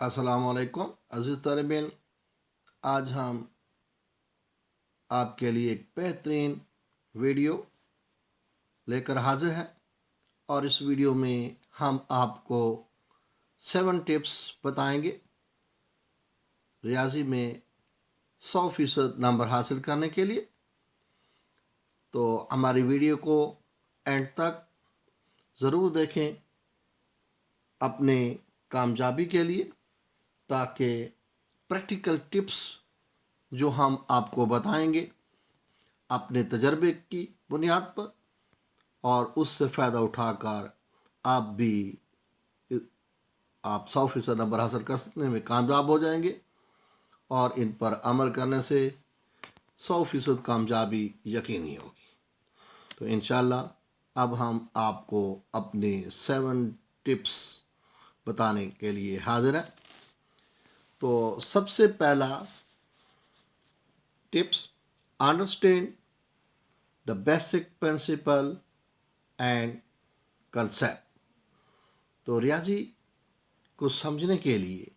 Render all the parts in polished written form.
अस्सलाम वालेकुम अज़ीज़ तालिबीन। आज हम आपके लिए एक बेहतरीन वीडियो लेकर हाजिर हैं और इस वीडियो में हम आपको 7 टिप्स बताएंगे रियाजी में 100% नंबर हासिल करने के लिए। तो हमारी वीडियो को एंड तक ज़रूर देखें अपने कामयाबी के लिए, ताकि प्रैक्टिकल टिप्स जो हम आपको बताएंगे अपने तजर्बे की बुनियाद पर और उससे फ़ायदा उठाकर आप 100% नंबर हासिल करने में कामयाब हो जाएंगे और इन पर अमल करने से 100% कामयाबी यकीनी होगी। तो इंशाल्लाह अब हम आपको अपने 7 टिप्स बताने के लिए हाजिर हैं। तो सबसे पहला tips, understand the basic principle and concept. तो रियाजी को समझने के लिए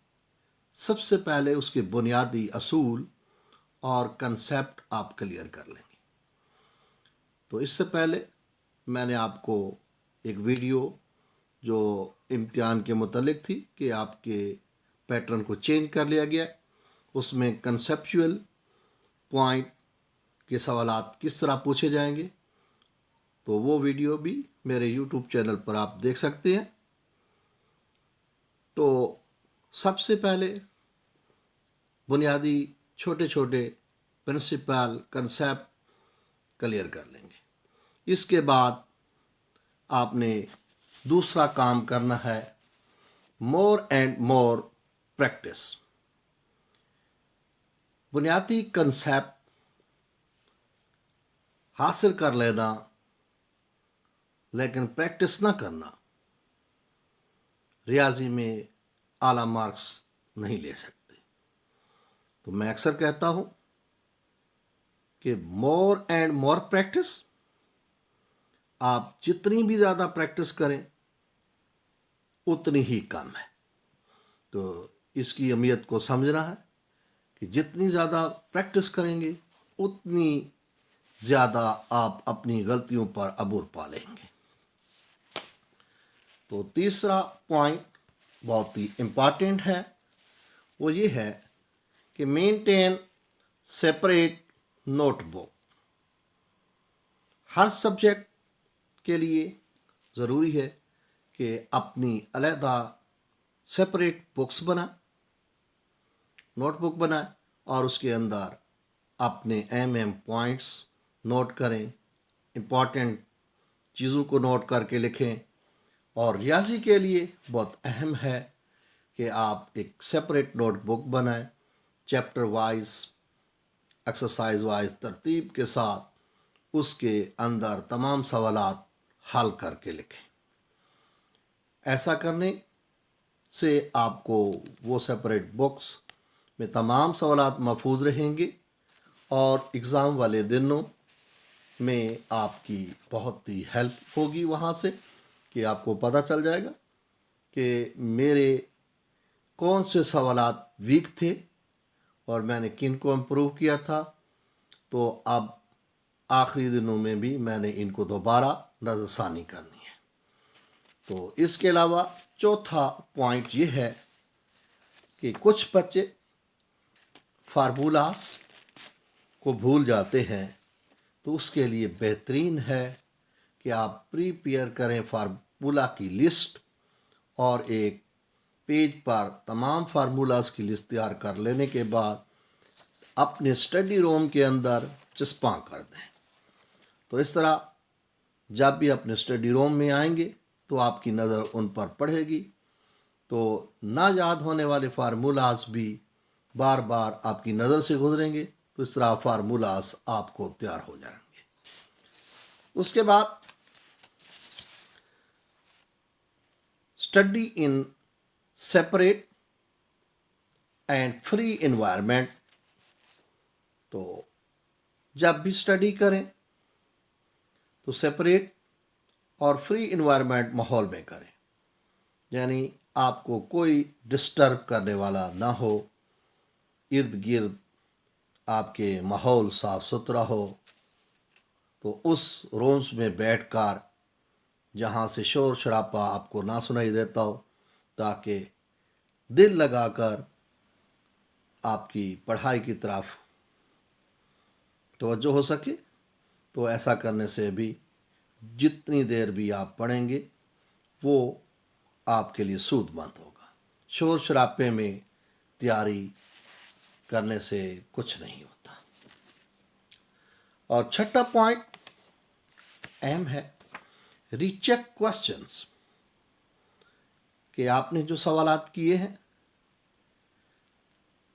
सबसे पहले उसके बुनियादी असूल और कंसेप्ट आप क्लियर कर लेंगे। तो इससे पहले मैंने आपको एक वीडियो जो इम्तिहान के मुतालिक थी कि आपके पैटर्न को चेंज कर लिया गया, उसमें कंसेप्चुअल पॉइंट के सवालात किस तरह पूछे जाएंगे, तो वो वीडियो भी मेरे यूट्यूब चैनल पर आप देख सकते हैं। तो सबसे पहले बुनियादी छोटे छोटे प्रिंसिपल कंसेप्ट क्लियर कर लेंगे। इसके बाद आपने दूसरा काम करना है, मोर एंड मोर प्रैक्टिस। बुनियादी कंसेप्ट हासिल कर लेना लेकिन प्रैक्टिस ना करना रियाजी में आला मार्क्स नहीं ले सकते। तो मैं अक्सर कहता हूं कि मोर एंड मोर प्रैक्टिस, आप जितनी भी ज़्यादा प्रैक्टिस करें उतनी ही कम है। तो इसकी अहमियत को समझना है कि जितनी ज़्यादा प्रैक्टिस करेंगे उतनी ज़्यादा आप अपनी गलतियों पर अबूर पा लेंगे। तो तीसरा पॉइंट बहुत ही इम्पॉर्टेंट है, वो ये है कि मेंटेन सेपरेट नोटबुक। हर सब्जेक्ट के लिए ज़रूरी है कि अपनी अलहदा सेपरेट बुक्स बनाए, नोटबुक बनाए और उसके अंदर अपने अहम पॉइंट्स नोट करें, इम्पॉर्टेंट चीज़ों को नोट करके लिखें। और रियाजी के लिए बहुत अहम है कि आप एक सेपरेट नोटबुक बनाएं, चैप्टर वाइज, एक्सरसाइज वाइज तरतीब के साथ उसके अंदर तमाम सवालात हल करके लिखें। ऐसा करने से आपको वो सेपरेट बुक्स में तमाम सवालात महफूज रहेंगे और एग्ज़ाम वाले दिनों में आपकी बहुत ही हेल्प होगी वहाँ से, कि आपको पता चल जाएगा कि मेरे कौन से सवालात वीक थे और मैंने किन को इम्प्रूव किया था। तो अब आखिरी दिनों में भी मैंने इनको दोबारा नज़रसानी करनी है। तो इसके अलावा चौथा पॉइंट ये है कि कुछ बच्चे फार्मूलास को भूल जाते हैं, तो उसके लिए बेहतरीन है कि आप प्रिपेयर करें फार्मूला की लिस्ट और एक पेज पर तमाम फार्मूलास की लिस्ट तैयार कर लेने के बाद अपने स्टडी रूम के अंदर चिस्पा कर दें। तो इस तरह जब भी अपने स्टडी रूम में आएंगे तो आपकी नज़र उन पर पड़ेगी, तो ना याद होने वाले फार्मूलास भी बार बार आपकी नज़र से गुजरेंगे। तो इस तरह फार्मूलास आपको तैयार हो जाएंगे। उसके बाद study in separate and free environment. तो जब भी स्टडी करें तो सेपरेट और फ्री एनवायरनमेंट माहौल में करें, यानी आपको कोई डिस्टर्ब करने वाला ना हो, इर्द गिर्द आपके माहौल साफ सुथरा हो, तो उस रूम्स में बैठकर जहाँ से शोर शराबा आपको ना सुनाई देता हो, ताकि दिल लगाकर आपकी पढ़ाई की तरफ तवज्जो हो सके। तो ऐसा करने से भी जितनी देर भी आप पढ़ेंगे वो आपके लिए सूदमंद होगा। शोर शराबे में तैयारी करने से कुछ नहीं होता। और छठा पॉइंट अहम है, रीचेक क्वेश्चंस, कि आपने जो सवालात किए हैं,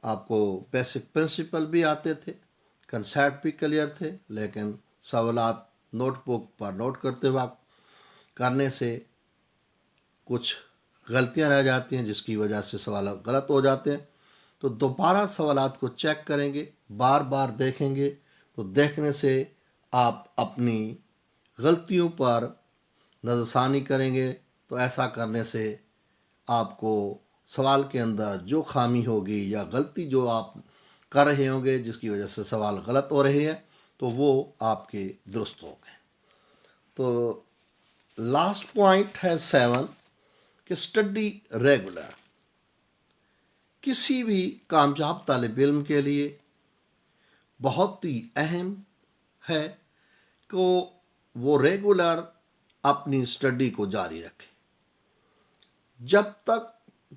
आपको बेसिक प्रिंसिपल भी आते थे, कंसेप्ट भी क्लियर थे, लेकिन सवालात नोटबुक पर नोट करते वक्त करने से कुछ गलतियां रह जाती हैं, जिसकी वजह से सवाल गलत हो जाते हैं। तो दोबारा सवालात को चेक करेंगे, बार बार देखेंगे, तो देखने से आप अपनी गलतियों पर नज़रसानी करेंगे। तो ऐसा करने से आपको सवाल के अंदर जो खामी होगी या गलती जो आप कर रहे होंगे, जिसकी वजह से सवाल गलत हो रहे हैं, तो वो आपके दुरुस्त हो गए। तो लास्ट पॉइंट है 7, कि स्टडी रेगुलर। किसी भी कामयाब तालिब इल्म के लिए बहुत ही अहम है कि वो रेगुलर अपनी स्टडी को जारी रखे। जब तक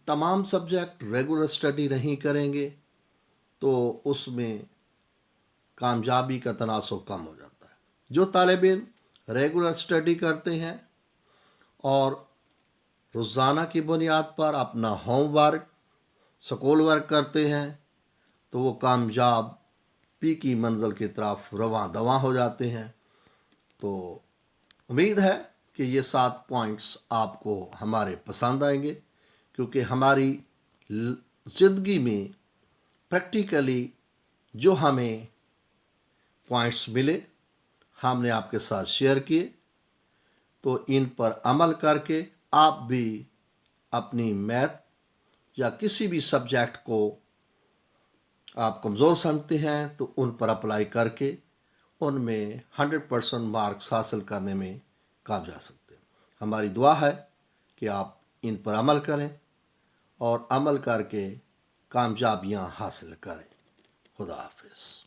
तमाम सब्जेक्ट रेगुलर स्टडी नहीं करेंगे तो उसमें कामयाबी का तनासुब कम हो जाता है। जो तालिब इल्म रेगुलर स्टडी करते हैं और रोज़ाना की बुनियाद पर अपना होमवर्क, स्कूल वर्क करते हैं, तो वो कामयाबी की मंजिल की तरफ रवां दवां हो जाते हैं। तो उम्मीद है कि ये 7 पॉइंट्स आपको हमारे पसंद आएंगे, क्योंकि हमारी ज़िंदगी में प्रैक्टिकली जो हमें पॉइंट्स मिले हमने आपके साथ शेयर किए। तो इन पर अमल करके आप भी अपनी मैथ या किसी भी सब्जेक्ट को आप कमज़ोर समझते हैं तो उन पर अप्लाई करके उनमें 100% मार्क्स हासिल करने में कामयाब जा सकते हैं। हमारी दुआ है कि आप इन पर अमल करें और अमल करके कामयाबियां हासिल करें। खुदा हाफिज़।